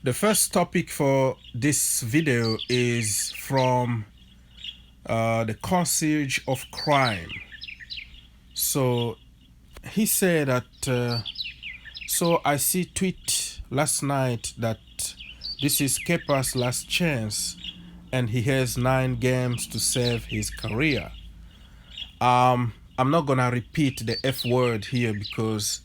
The first topic for this video is from the concierge of crime. So he said that, so I see tweet last night that this is Kepa's last chance and he has 9 games to save his career. I'm not gonna repeat the F word here because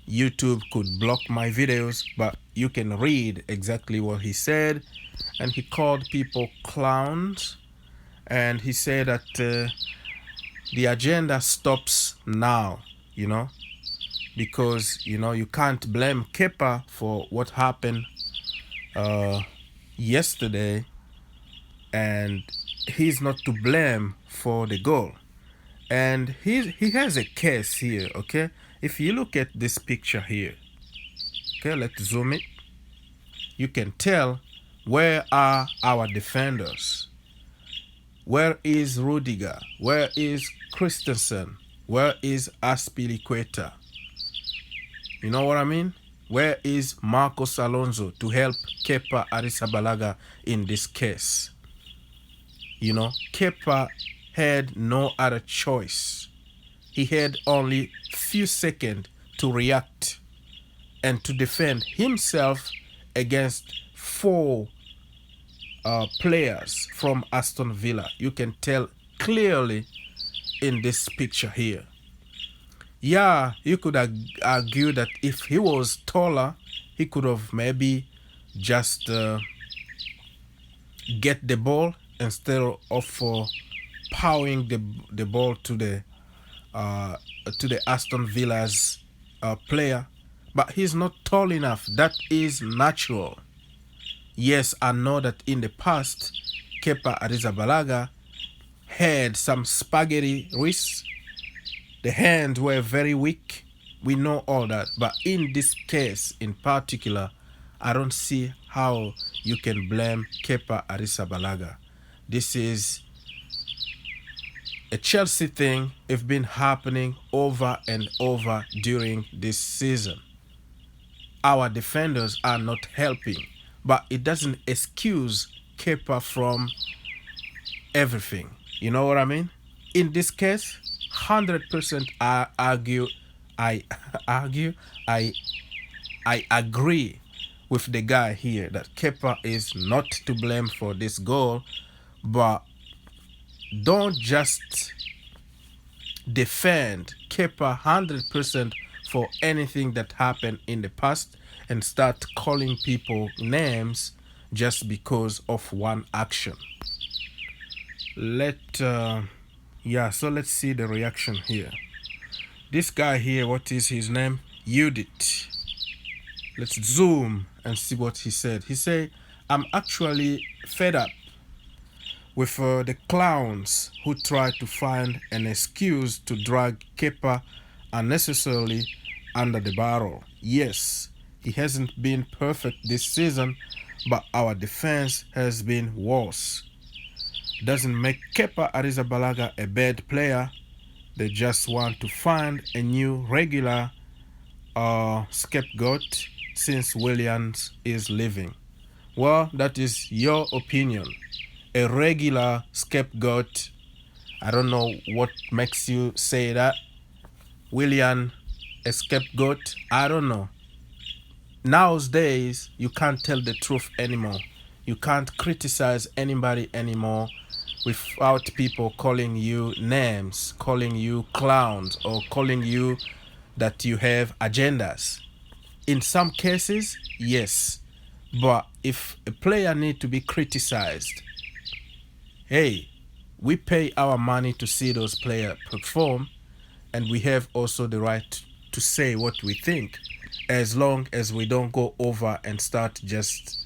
YouTube could block my videos, but you can read exactly what he said. And he called people clowns, and he said that the agenda stops now, because you can't blame Kepa for what happened yesterday, and he's not to blame for the goal. And he has a case here, okay? If you look at this picture here, okay, let's zoom it. You can tell, where are our defenders? Where is Rudiger? Where is Christensen? Where is Aspilicueta? You know what I mean? Where is Marcos Alonso to help Kepa Arrizabalaga in this case? Kepa had no other choice. He had only few seconds to react and to defend himself against 4 players from Aston Villa. You can tell clearly in this picture here. Yeah, you could argue that if he was taller, he could have maybe just get the ball instead of powering the ball to the Aston Villa's player. But he's not tall enough. That is natural. Yes, I know that in the past, Kepa Arrizabalaga had some spaghetti wrists. The hands were very weak. We know all that. But in this case in particular, I don't see how you can blame Kepa Arrizabalaga. This is a Chelsea thing. It's been happening over and over during this season. Our defenders are not helping, but it doesn't excuse Kepa from everything. You know what I mean? In this case, 100% I agree with the guy here that Kepa is not to blame for this goal, but don't just defend Kepa 100% for anything that happened in the past and start calling people names just because of one action. So let's see the reaction here. This guy here, what is his name? Judith. Let's zoom and see what he said. He said, I'm actually fed up with the clowns who try to find an excuse to drag Kepa unnecessarily under the barrel. Yes, he hasn't been perfect this season, but our defense has been worse. Doesn't make Kepa Arrizabalaga a bad player. They just want to find a new regular scapegoat since Williams is leaving. Well, that is your opinion. A regular scapegoat. I don't know what makes you say that. William, a scapegoat. I don't know. Nowadays, you can't tell the truth anymore. You can't criticize anybody anymore without people calling you names, calling you clowns, or calling you that you have agendas. In some cases, yes. But if a player needs to be criticized, hey, we pay our money to see those players perform, and we have also the right to say what we think, as long as we don't go over and start just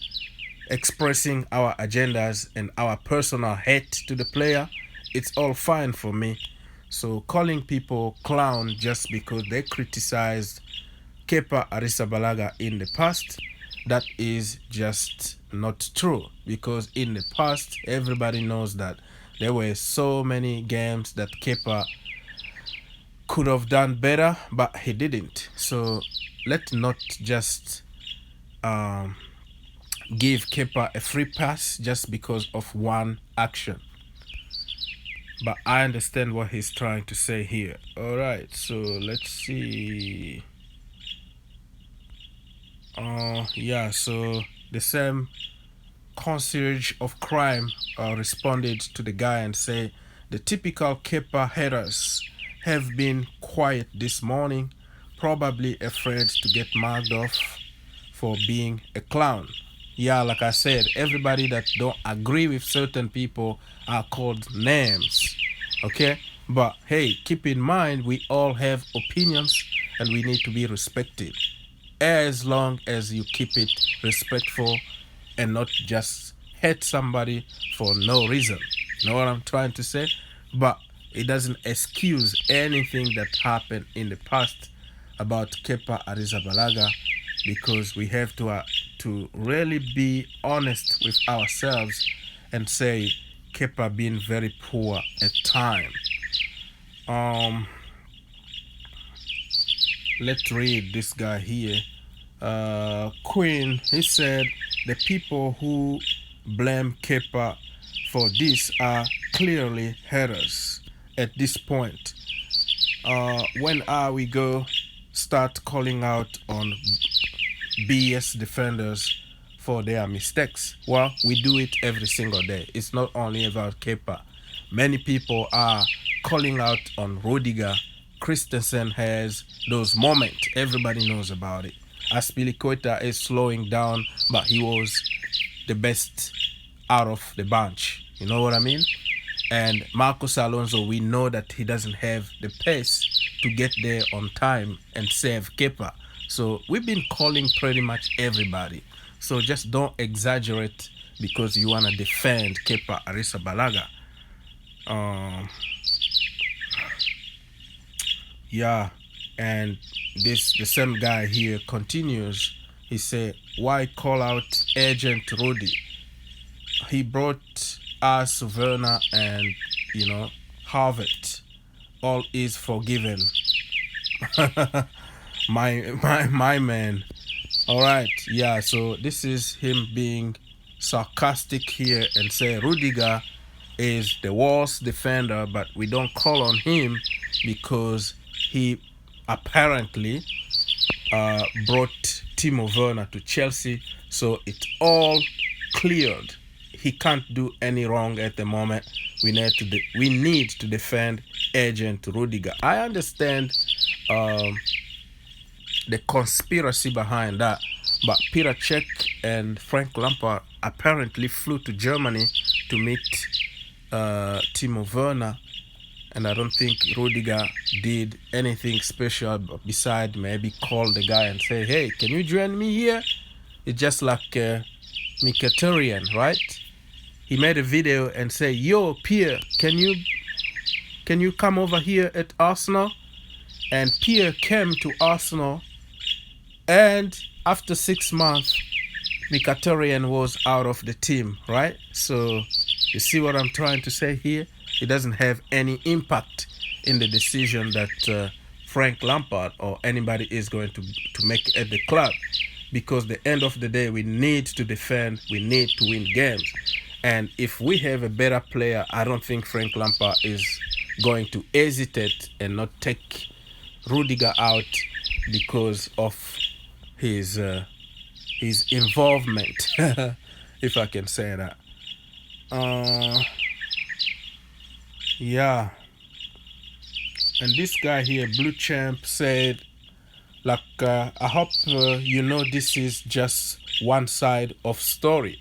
expressing our agendas and our personal hate to the player. It's all fine for me. So calling people clown just because they criticized Kepa Arrizabalaga in the past, that is just not true, because in the past everybody knows that there were so many games that Kepa could have done better, but he didn't. So let's not just um, give Kepa a free pass just because of one action. But I understand what he's trying to say here. All right, so let's see. Yeah, so the same concierge of crime responded to the guy and say, the typical Kepa haters have been quiet this morning, probably afraid to get marked off for being a clown. Yeah, like I said, everybody that don't agree with certain people are called names. Okay? But hey, keep in mind we all have opinions and we need to be respected. As long as you keep it respectful and not just hate somebody for no reason. You know what I'm trying to say? But it doesn't excuse anything that happened in the past about Kepa Arrizabalaga, because we have to really be honest with ourselves and say Kepa being very poor at time. Let's read this guy here. Queen, he said, the people who blame Kepa for this are clearly haters at this point. When are we go start calling out on BS defenders for their mistakes? Well, we do it every single day. It's not only about Kepa. Many people are calling out on Rudiger. Christensen has those moments. Everybody knows about it. Aspilicueta is slowing down, but he was the best out of the bunch. You know what I mean? And Marcos Alonso, we know that he doesn't have the pace to get there on time and save Kepa. So we've been calling pretty much everybody. So just don't exaggerate because you want to defend Kepa Arrizabalaga. Yeah, and the same guy here continues. He said, why call out Agent Rudy? He brought us Werner and, Harvard. All is forgiven. my man. All right, yeah, so this is him being sarcastic here and say Rudiger is the worst defender, but we don't call on him because he apparently brought Timo Werner to Chelsea, so it's all cleared. He can't do any wrong at the moment. We need to defend Agent Rudiger. I understand the conspiracy behind that, but Peter Cech and Frank Lampard apparently flew to Germany to meet Timo Werner, and I don't think Rudiger did anything special beside maybe call the guy and say, hey, can you join me here? It's just like Mkhitaryan, right? He made a video and say, yo, Pierre, can you come over here at Arsenal? And Pierre came to Arsenal, and after 6 months, Mkhitaryan was out of the team, right? So you see what I'm trying to say here? It doesn't have any impact in the decision that Frank Lampard or anybody is going to make at the club, because the end of the day, we need to defend, we need to win games. And if we have a better player, I don't think Frank Lampard is going to hesitate and not take Rudiger out because of his involvement, if I can say that. Yeah. And this guy here, Blue Champ, said, like, I hope this is just one side of story.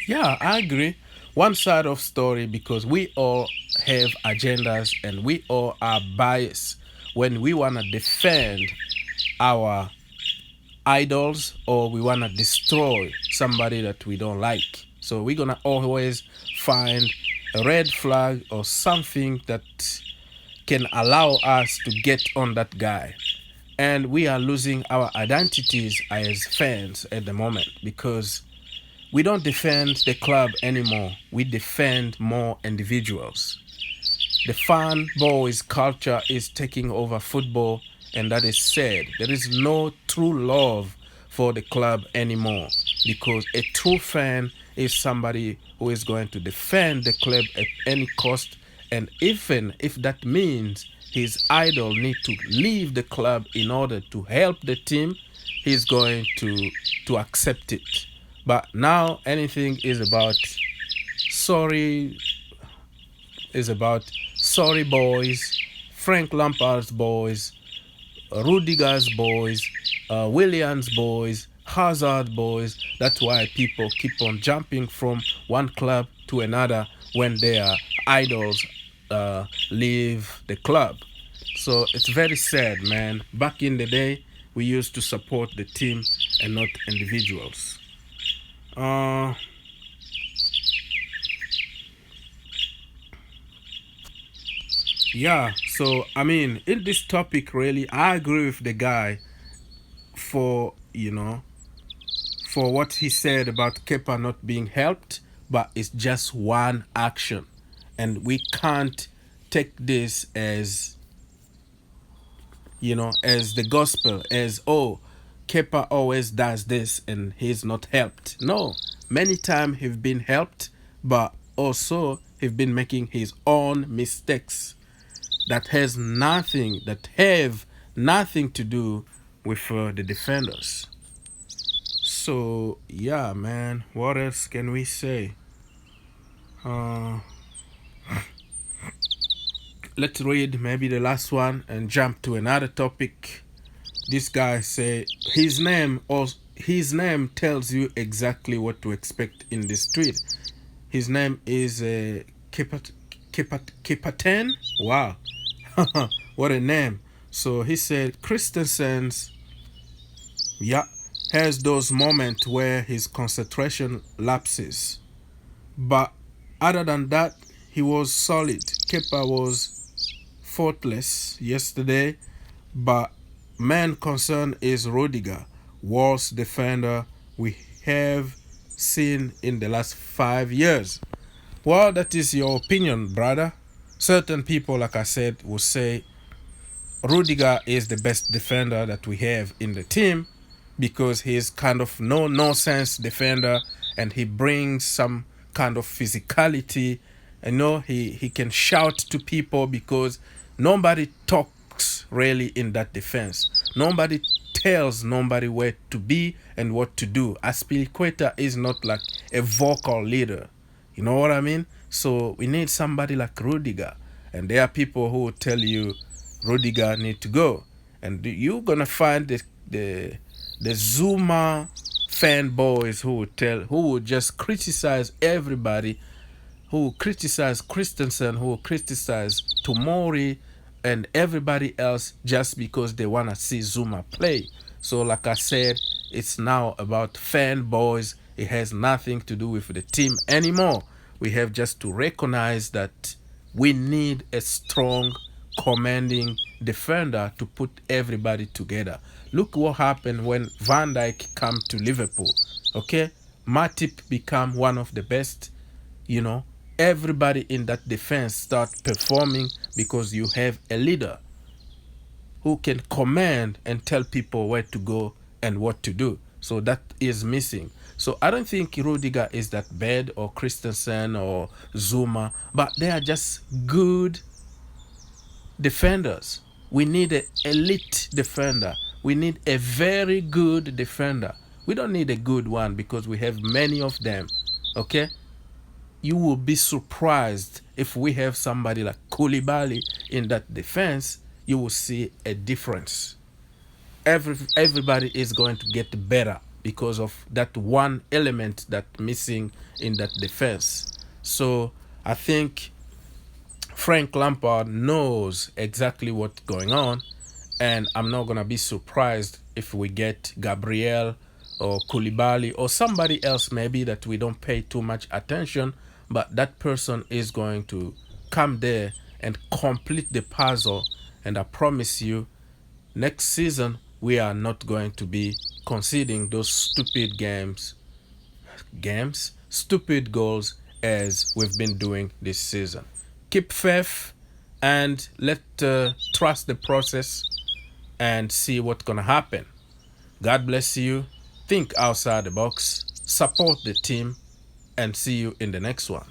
Yeah, I agree. One side of story, because we all have agendas and we all are biased when we want to defend our idols or we want to destroy somebody that we don't like. So we're going to always find a red flag or something that can allow us to get on that guy. And we are losing our identities as fans at the moment, because we don't defend the club anymore. We defend more individuals. The fan boys culture is taking over football, and that is sad. There is no true love for the club anymore, because a true fan is somebody who is going to defend the club at any cost, and even if that means his idol need to leave the club in order to help the team, he's going to accept it. But now anything sorry is about sorry boys, Frank Lampard's boys, Rudiger's boys, Williams boys, Hazard boys. That's why people keep on jumping from one club to another when their idols leave the club. So it's very sad, man. Back in the day, we used to support the team and not individuals. Yeah, so I mean, in this topic, really, I agree with the guy for, for what he said about Kepa not being helped, but it's just one action. And we can't take this as, as the gospel, as, oh, Kepa always does this and he's not helped. No, many times he's been helped, but also he's been making his own mistakes that have nothing to do with the defenders. So yeah, man, what else can we say? Let's read maybe the last one and jump to another topic. This guy say his name tells you exactly what to expect in the street. His name is Kepaten. Wow, what a name. So he said Christensen's, yeah, has those moments where his concentration lapses, but other than that, he was solid. Kepa was faultless yesterday, but main concern is Rudiger, worst defender we have seen in the last 5 years. Well, that is your opinion, brother. Certain people, like I said, will say Rudiger is the best defender that we have in the team because he's kind of no nonsense defender and he brings some kind of physicality. He can shout to people because nobody talks really in that defense. Nobody tells nobody where to be and what to do. Aspilicueta is not like a vocal leader. You know what I mean? So we need somebody like Rudiger. And there are people who will tell you Rudiger need to go. And you're going to find the Zuma fanboys who will just criticize everybody, who will criticize Christensen, who will criticize Tomori and everybody else just because they want to see Zuma play. So like I said, it's now about fanboys. It has nothing to do with the team anymore. We have just to recognize that we need a strong, commanding defender to put everybody together. Look what happened when Van Dijk came to Liverpool. Okay? Matip became one of the best. Everybody in that defense start performing because you have a leader who can command and tell people where to go and what to do. So that is missing. So I don't think Rudiger is that bad, or Christensen or Zuma, but they are just good defenders. We need an elite defender. We need a very good defender. We don't need a good one because we have many of them. Okay? You will be surprised if we have somebody like Koulibaly in that defense. You will see a difference. Everybody is going to get better because of that one element that's missing in that defense. So I think Frank Lampard knows exactly what's going on, and I'm not going to be surprised if we get Gabriel or Koulibaly or somebody else maybe that we don't pay too much attention, but that person is going to come there and complete the puzzle. And I promise you, next season we are not going to be conceding those stupid stupid goals as we've been doing this season. Keep faith and trust the process and see what's gonna happen. God bless you. think outside the box, support the team, and see you in the next one.